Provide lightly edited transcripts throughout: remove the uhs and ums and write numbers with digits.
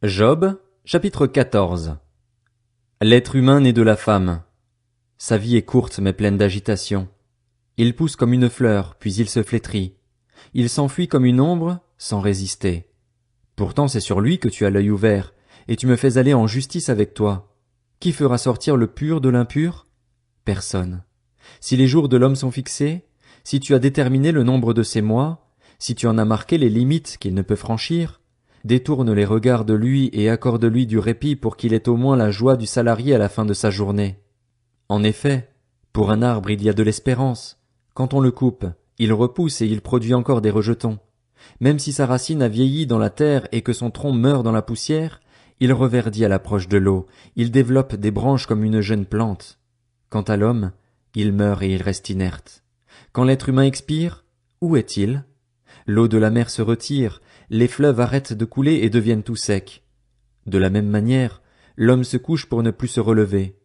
Job, chapitre 14. L'être humain né de la femme. Sa vie est courte mais pleine d'agitation. Il pousse comme une fleur, puis il se flétrit. Il s'enfuit comme une ombre, sans résister. Pourtant c'est sur lui que tu as l'œil ouvert, et tu me fais aller en justice avec toi. Qui fera sortir le pur de l'impur? Personne. Si les jours de l'homme sont fixés, si tu as déterminé le nombre de ses mois, si tu en as marqué les limites qu'il ne peut franchir, détourne les regards de lui et accorde-lui du répit pour qu'il ait au moins la joie du salarié à la fin de sa journée. En effet, pour un arbre il y a de l'espérance. Quand on le coupe, il repousse et il produit encore des rejetons. Même si sa racine a vieilli dans la terre et que son tronc meurt dans la poussière, il reverdit à l'approche de l'eau, il développe des branches comme une jeune plante. Quant à l'homme, il meurt et il reste inerte. Quand l'être humain expire, où est-il? L'eau de la mer se retire, les fleuves arrêtent de couler et deviennent tout secs. De la même manière, l'homme se couche pour ne plus se relever.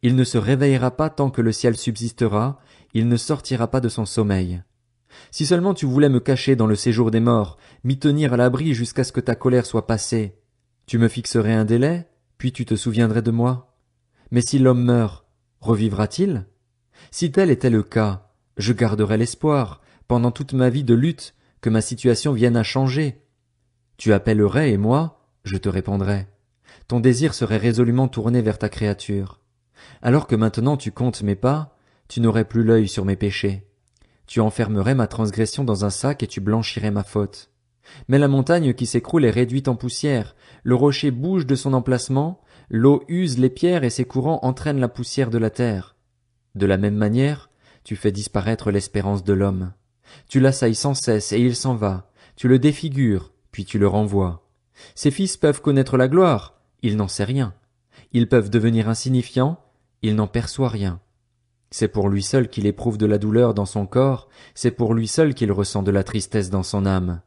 Il ne se réveillera pas tant que le ciel subsistera, il ne sortira pas de son sommeil. Si seulement tu voulais me cacher dans le séjour des morts, m'y tenir à l'abri jusqu'à ce que ta colère soit passée. Tu me fixerais un délai, puis tu te souviendrais de moi. Mais si l'homme meurt, revivra-t-il? Si tel était le cas, je garderais l'espoir, pendant toute ma vie de lutte, que ma situation vienne à changer. Tu appellerais et moi, je te répondrais. Ton désir serait résolument tourné vers ta créature. Alors que maintenant tu comptes mes pas, tu n'aurais plus l'œil sur mes péchés. Tu enfermerais ma transgression dans un sac et tu blanchirais ma faute. Mais la montagne qui s'écroule est réduite en poussière, le rocher bouge de son emplacement, l'eau use les pierres et ses courants entraînent la poussière de la terre. De la même manière, tu fais disparaître l'espérance de l'homme. Tu l'assailles sans cesse et il s'en va, tu le défigures, puis tu le renvoies. Ses fils peuvent connaître la gloire, il n'en sait rien. Ils peuvent devenir insignifiants, il n'en perçoit rien. C'est pour lui seul qu'il éprouve de la douleur dans son corps, c'est pour lui seul qu'il ressent de la tristesse dans son âme.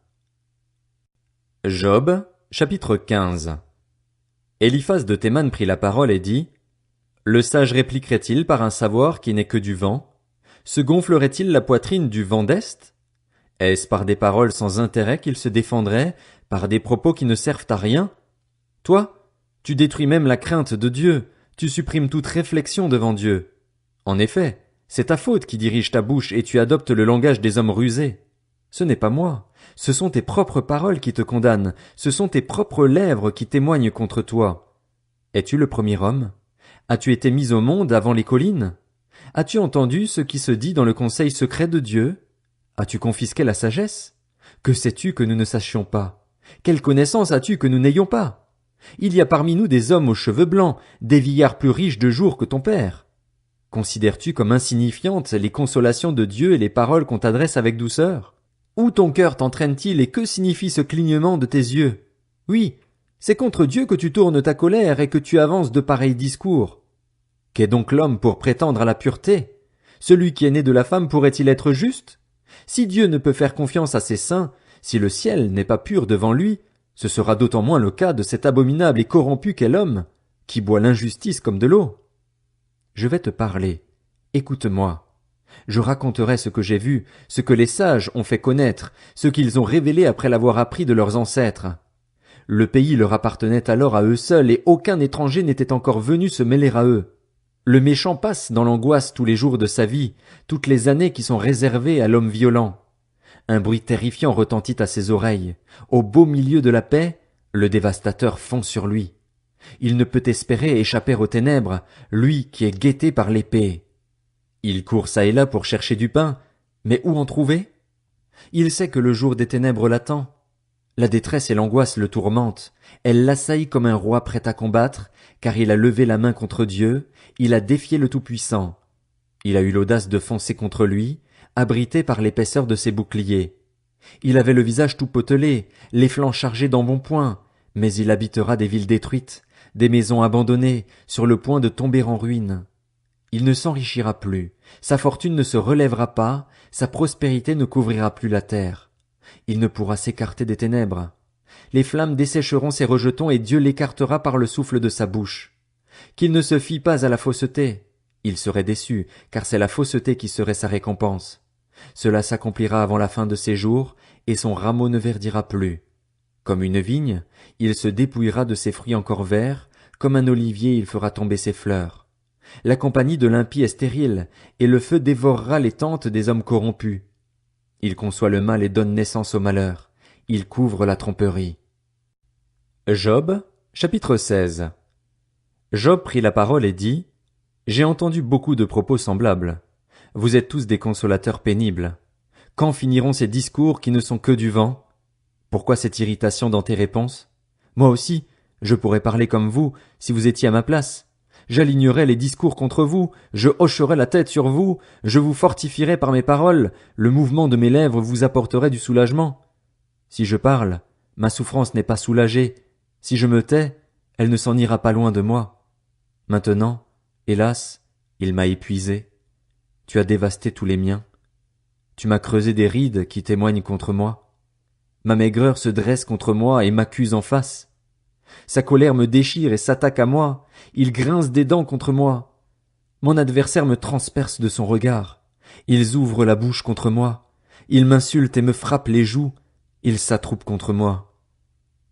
Job, chapitre 15. Éliphaz de Théman prit la parole et dit: Le sage répliquerait-il par un savoir qui n'est que du vent? Se gonflerait-il la poitrine du vent d'Est? Est-ce par des paroles sans intérêt qu'il se défendrait, par des propos qui ne servent à rien? Toi, tu détruis même la crainte de Dieu, tu supprimes toute réflexion devant Dieu. En effet, c'est ta faute qui dirige ta bouche et tu adoptes le langage des hommes rusés. Ce n'est pas moi, ce sont tes propres paroles qui te condamnent, ce sont tes propres lèvres qui témoignent contre toi. Es-tu le premier homme? As-tu été mis au monde avant les collines? As-tu entendu ce qui se dit dans le conseil secret de Dieu? As-tu confisqué la sagesse? Que sais-tu que nous ne sachions pas? Quelle connaissance as-tu que nous n'ayons pas? Il y a parmi nous des hommes aux cheveux blancs, des vieillards plus riches de jours que ton père. Considères-tu comme insignifiantes les consolations de Dieu et les paroles qu'on t'adresse avec douceur? Où ton cœur t'entraîne-t-il et que signifie ce clignement de tes yeux? Oui, c'est contre Dieu que tu tournes ta colère et que tu avances de pareils discours. Qu'est donc l'homme pour prétendre à la pureté? Celui qui est né de la femme pourrait-il être juste? Si Dieu ne peut faire confiance à ses saints, si le ciel n'est pas pur devant lui, ce sera d'autant moins le cas de cet abominable et corrompu qu'est l'homme, qui boit l'injustice comme de l'eau. Je vais te parler. Écoute-moi. Je raconterai ce que j'ai vu, ce que les sages ont fait connaître, ce qu'ils ont révélé après l'avoir appris de leurs ancêtres. Le pays leur appartenait alors à eux seuls et aucun étranger n'était encore venu se mêler à eux. Le méchant passe dans l'angoisse tous les jours de sa vie, toutes les années qui sont réservées à l'homme violent. Un bruit terrifiant retentit à ses oreilles. Au beau milieu de la paix, le dévastateur fond sur lui. Il ne peut espérer échapper aux ténèbres, lui qui est guetté par l'épée. Il court çà et là pour chercher du pain, mais où en trouver? Il sait que le jour des ténèbres l'attend. La détresse et l'angoisse le tourmentent. Elle l'assaillent comme un roi prêt à combattre, car il a levé la main contre Dieu, il a défié le Tout-Puissant. Il a eu l'audace de foncer contre lui, abrité par l'épaisseur de ses boucliers. Il avait le visage tout potelé, les flancs chargés d'embonpoint, mais il habitera des villes détruites, des maisons abandonnées, sur le point de tomber en ruine. Il ne s'enrichira plus, sa fortune ne se relèvera pas, sa prospérité ne couvrira plus la terre. Il ne pourra s'écarter des ténèbres. Les flammes dessécheront ses rejetons et Dieu l'écartera par le souffle de sa bouche. Qu'il ne se fie pas à la fausseté. Il serait déçu, car c'est la fausseté qui serait sa récompense. Cela s'accomplira avant la fin de ses jours, et son rameau ne verdira plus. Comme une vigne, il se dépouillera de ses fruits encore verts, comme un olivier il fera tomber ses fleurs. La compagnie de l'impie est stérile, et le feu dévorera les tentes des hommes corrompus. Il conçoit le mal et donne naissance au malheur. Il couvre la tromperie. Job, chapitre 16. Job prit la parole et dit, « J'ai entendu beaucoup de propos semblables. Vous êtes tous des consolateurs pénibles. Quand finiront ces discours qui ne sont que du vent? Pourquoi cette irritation dans tes réponses? Moi aussi, je pourrais parler comme vous, si vous étiez à ma place. J'alignerais les discours contre vous, je hocherais la tête sur vous, je vous fortifierais par mes paroles, le mouvement de mes lèvres vous apporterait du soulagement. Si je parle, ma souffrance n'est pas soulagée. Si je me tais, elle ne s'en ira pas loin de moi. Maintenant, hélas, il m'a épuisé. Tu as dévasté tous les miens. Tu m'as creusé des rides qui témoignent contre moi. Ma maigreur se dresse contre moi et m'accuse en face. Sa colère me déchire et s'attaque à moi. Il grince des dents contre moi. Mon adversaire me transperce de son regard. Ils ouvrent la bouche contre moi. Ils m'insultent et me frappent les joues. Ils s'attroupent contre moi.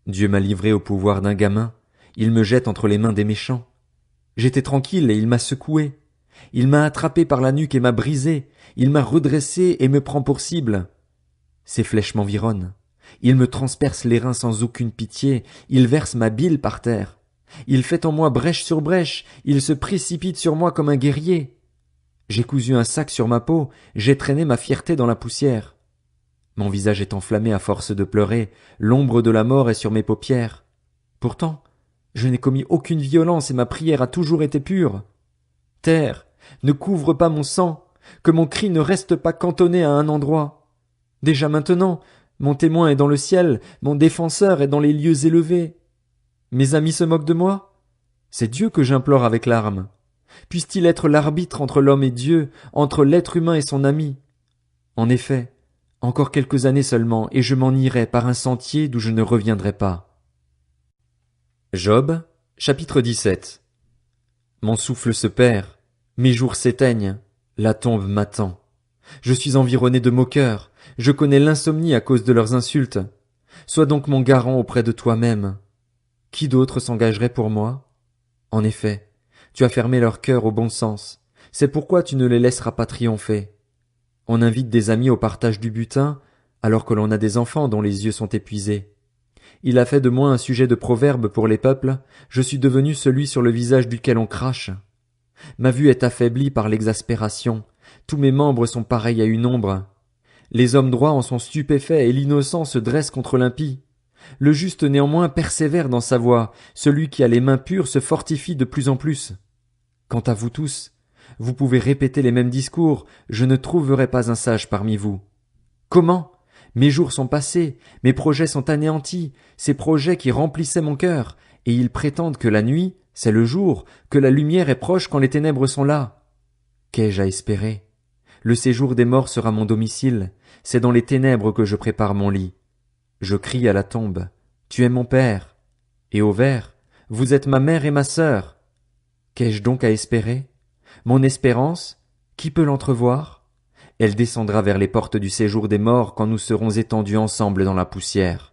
Dieu m'a livré au pouvoir d'un gamin. Il me jette entre les mains des méchants. J'étais tranquille et il m'a secoué. Il m'a attrapé par la nuque et m'a brisé. Il m'a redressé et me prend pour cible. Ses flèches m'environnent. Il me transperce les reins sans aucune pitié. Il verse ma bile par terre. Il fait en moi brèche sur brèche. Il se précipite sur moi comme un guerrier. J'ai cousu un sac sur ma peau. J'ai traîné ma fierté dans la poussière. Mon visage est enflammé à force de pleurer. L'ombre de la mort est sur mes paupières. Pourtant, je n'ai commis aucune violence et ma prière a toujours été pure. Terre, ne couvre pas mon sang, que mon cri ne reste pas cantonné à un endroit. Déjà maintenant, mon témoin est dans le ciel, mon défenseur est dans les lieux élevés. Mes amis se moquent de moi? C'est Dieu que j'implore avec larmes. Puisse-t-il être l'arbitre entre l'homme et Dieu, entre l'être humain et son ami? En effet, encore quelques années seulement, et je m'en irai par un sentier d'où je ne reviendrai pas. Job, chapitre 17. Mon souffle se perd, mes jours s'éteignent, la tombe m'attend. Je suis environné de moqueurs, je connais l'insomnie à cause de leurs insultes. Sois donc mon garant auprès de toi-même. Qui d'autre s'engagerait pour moi? En effet, tu as fermé leur cœur au bon sens, c'est pourquoi tu ne les laisseras pas triompher. On invite des amis au partage du butin, alors que l'on a des enfants dont les yeux sont épuisés. Il a fait de moi un sujet de proverbe pour les peuples, je suis devenu celui sur le visage duquel on crache. Ma vue est affaiblie par l'exaspération, tous mes membres sont pareils à une ombre. Les hommes droits en sont stupéfaits et l'innocent se dresse contre l'impie. Le juste néanmoins persévère dans sa voie, celui qui a les mains pures se fortifie de plus en plus. Quant à vous tous, vous pouvez répéter les mêmes discours, je ne trouverai pas un sage parmi vous. Comment? Mes jours sont passés, mes projets sont anéantis, ces projets qui remplissaient mon cœur, et ils prétendent que la nuit, c'est le jour, que la lumière est proche quand les ténèbres sont là. Qu'ai-je à espérer? Le séjour des morts sera mon domicile, c'est dans les ténèbres que je prépare mon lit. Je crie à la tombe, tu es mon père, et au ver, vous êtes ma mère et ma sœur. Qu'ai-je donc à espérer? Mon espérance, qui peut l'entrevoir? Elle descendra vers les portes du séjour des morts quand nous serons étendus ensemble dans la poussière.